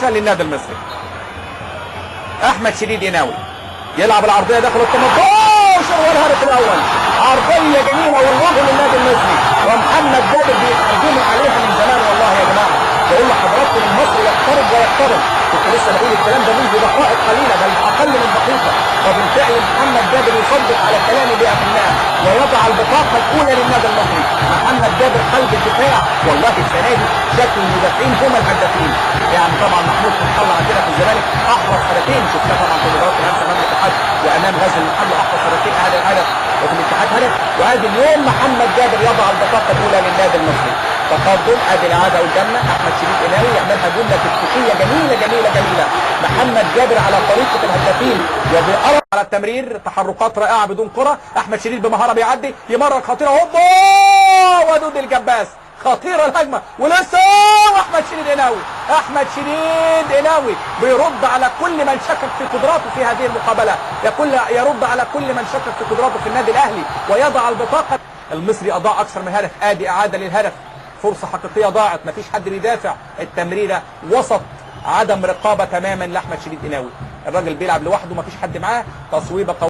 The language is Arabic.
للنادي المصري. احمد شديد قناوي يلعب العرضيه داخل ال 18 والهدف الاول. عرضيه جميله والرجل للنادي المصري ومحمد جابر بيقدموا عليها من زمان. والله يا جماعه بقول لحضراتكم المصري يقترب ويقترب. كنت لسه بقول الكلام ده منذ دقائق قليله بل اقل من دقيقه، وبالفعل محمد جابر يصدق على كلامي بأمناه ويضع البطاقه الاولى للنادي المصري. محمد جابر قلب الدفاع. والله السنه دي شكل المدافعين هم الهدافين. يعني طبعا محمود فتح الله عندنا في الزمالك احرز هدفين، شفناه طبعا في مباراه الامس امام الاتحاد وامام غزل المحله احرز هدفين. هذا الهدف وفي الاتحاد هدف، وادي اليوم محمد جابر يضع البطاقه الاولى للنادي المصري. تقدم، ادي الاعاده قدامنا. احمد شديد قناوي يعملها جمله تكتيكيه جميله جميله جميله. محمد جابر على طريقه الهدافين وبأرض على التمرير، تحركات رائعه بدون كره. احمد شديد بمهاره بيعدي يمرر خطيره هوبا ودود الجباس. خطيره الهجمه ولسه احمد شديد قناوي. احمد شديد قناوي بيرد على كل من شكك في قدراته في هذه المقابله، يرد على كل من شكك في قدراته في النادي الاهلي ويضع البطاقه. المصري اضاع اكثر من هدف، ادي اعاده للهدف. فرصه حقيقيه ضاعت، مفيش حد بيدافع. التمريره وسط عدم رقابه تماما لاحمد شديد قناوي. الراجل بيلعب لوحده مفيش حد معاه. تصويبه قوية.